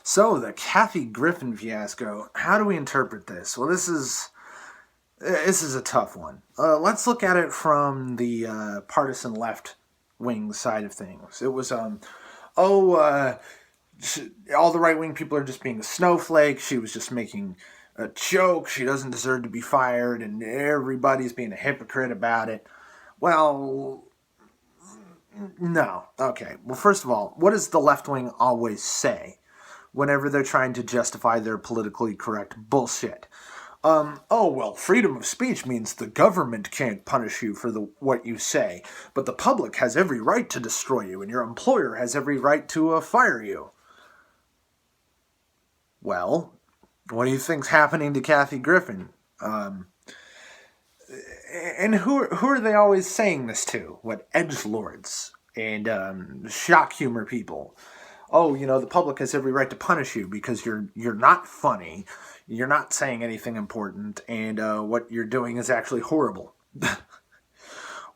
So, the Kathy Griffin fiasco, how do we interpret this? Well, this is a tough one. Let's look at it from the partisan left wing side of things. It was, oh, all the right wing people are just being a snowflake. She was just making a joke. She doesn't deserve to be fired, and everybody's being a hypocrite about it. Well, no. Okay. Well, first of all, what does the left wing always say whenever they're trying to justify their politically correct bullshit? Oh, well, freedom of speech means the government can't punish you for what you say, but the public has every right to destroy you, and your employer has every right to fire you. Well, what do you think's happening to Kathy Griffin? And who are they always saying this to? What, edgelords and shock humor people? Oh, the public has every right to punish you because you're not funny, you're not saying anything important, and what you're doing is actually horrible.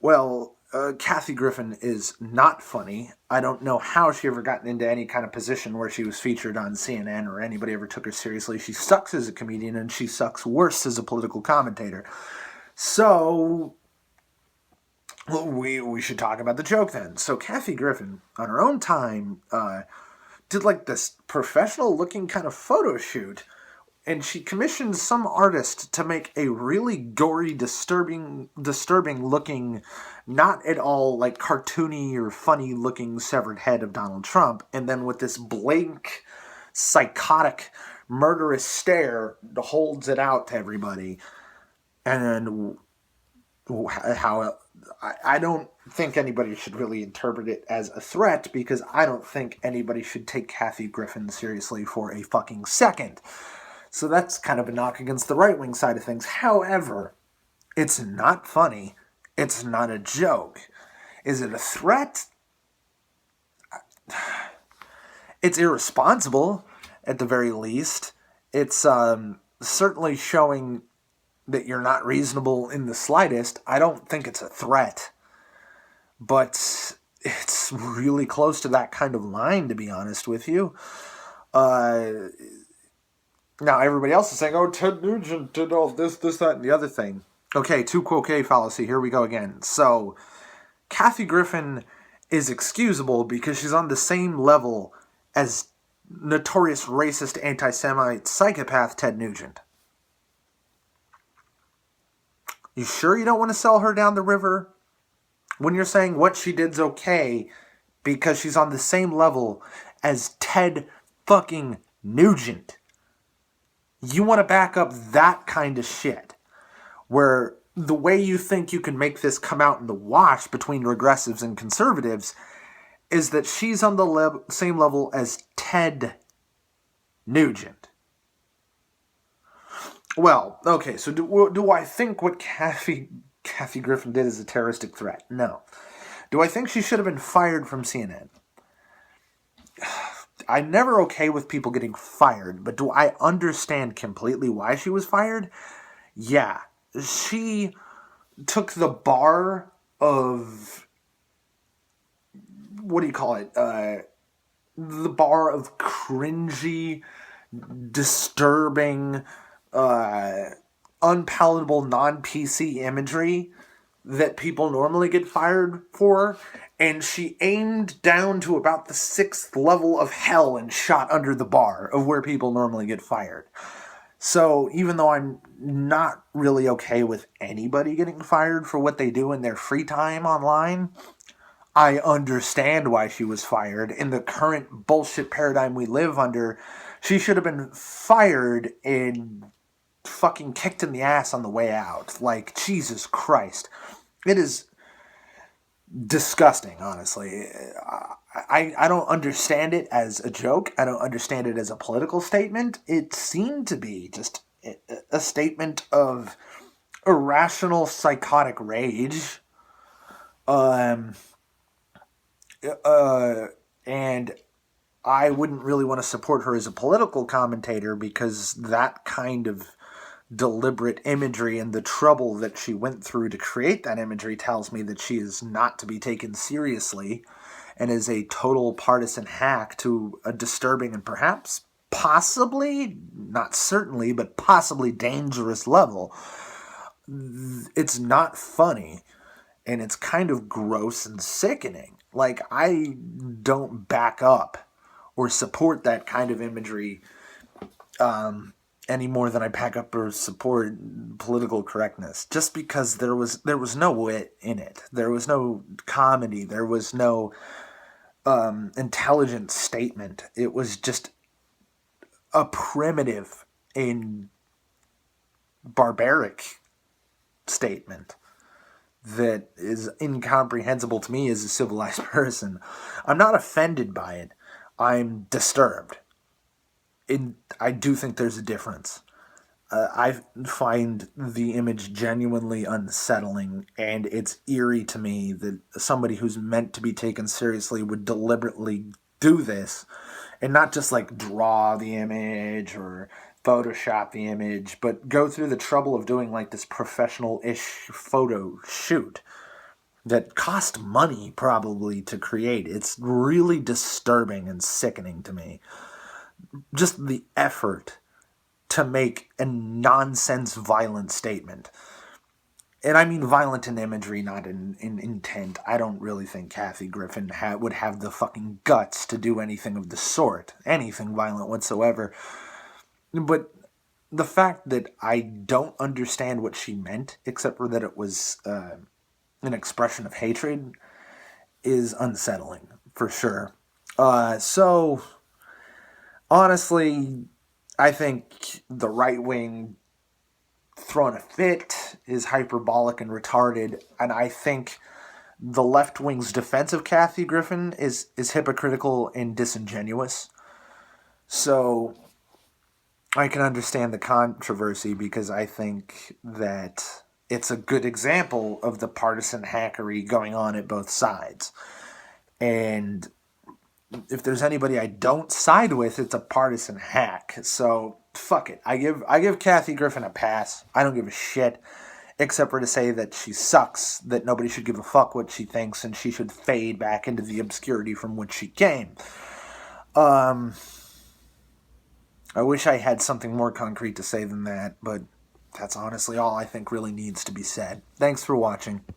Well, Kathy Griffin is not funny. I don't know how she ever gotten into any kind of position where she was featured on CNN or anybody ever took her seriously. She sucks as a comedian, and she sucks worse as a political commentator. So, we should talk about the joke then. So Kathy Griffin, on her own time, did like this professional looking kind of photo shoot, and she commissioned some artist to make a really gory, disturbing looking, not at all like cartoony or funny looking severed head of Donald Trump, and then with this blank, psychotic, murderous stare holds it out to everybody. And then how I don't think anybody should really interpret it as a threat, because I don't think anybody should take Kathy Griffin seriously for a fucking second. So that's kind of a knock against the right-wing side of things. However, it's not funny. It's not a joke. Is it a threat? It's irresponsible, at the very least. It's certainly showing that you're not reasonable in the slightest. I don't think it's a threat. But it's really close to that kind of line, to be honest with you. Now, everybody else is saying, oh, Ted Nugent did all this, that, and the other thing. Okay, two quoque fallacy. Here we go again. So, Kathy Griffin is excusable because she's on the same level as notorious racist anti-Semite psychopath Ted Nugent. You sure you don't want to sell her down the river? When you're saying what she did's okay because she's on the same level as Ted fucking Nugent. You want to back up that kind of shit. Where the way you think you can make this come out in the wash between progressives and conservatives is that she's on the same level as Ted Nugent. Well, okay, so do I think what Kathy Griffin did is a terroristic threat? No. Do I think she should have been fired from CNN? I'm never okay with people getting fired, but do I understand completely why she was fired? Yeah. She took the bar of, what do you call it? The bar of cringy, disturbing, unpalatable non-PC imagery that people normally get fired for, and she aimed down to about the 6th level of hell and shot under the bar of where people normally get fired. So even though I'm not really okay with anybody getting fired for what they do in their free time online, I understand why she was fired. In the current bullshit paradigm we live under, she should have been fired and fucking kicked in the ass on the way out. Like, Jesus Christ. It is disgusting, honestly. I don't understand it as a joke. I don't understand it as a political statement. It seemed to be just a statement of irrational, psychotic rage. And I wouldn't really want to support her as a political commentator because that kind of deliberate imagery and the trouble that she went through to create that imagery tells me that she is not to be taken seriously and is a total partisan hack to a disturbing and perhaps possibly, not certainly, but possibly dangerous level, it's not funny, and it's kind of gross and sickening. Like, I don't back up or support that kind of imagery any more than I back up or support political correctness. Just because there was no wit in it, there was no comedy, there was no intelligent statement. It was just a primitive and barbaric statement that is incomprehensible to me as a civilized person. I'm not offended by it. I'm disturbed. I do think there's a difference. I find the image genuinely unsettling, and it's eerie to me that somebody who's meant to be taken seriously would deliberately do this and not just like draw the image or Photoshop the image, but go through the trouble of doing like this professional-ish photo shoot that cost money probably to create. It's really disturbing and sickening to me. Just the effort to make a nonsense violent statement. And I mean violent in imagery, not in intent. I don't really think Kathy Griffin would have the fucking guts to do anything of the sort. Anything violent whatsoever. But the fact that I don't understand what she meant, except for that it was an expression of hatred, is unsettling, for sure. So, honestly, I think the right wing throwing a fit is hyperbolic and retarded, and I think the left wing's defense of Kathy Griffin is hypocritical and disingenuous. So I can understand the controversy because I think that it's a good example of the partisan hackery going on at both sides. And if there's anybody I don't side with, it's a partisan hack. So fuck it. I give Kathy Griffin a pass. I don't give a shit, except for to say that she sucks, that nobody should give a fuck what she thinks, and she should fade back into the obscurity from which she came. I wish I had something more concrete to say than that, but that's honestly all I think really needs to be said. Thanks for watching.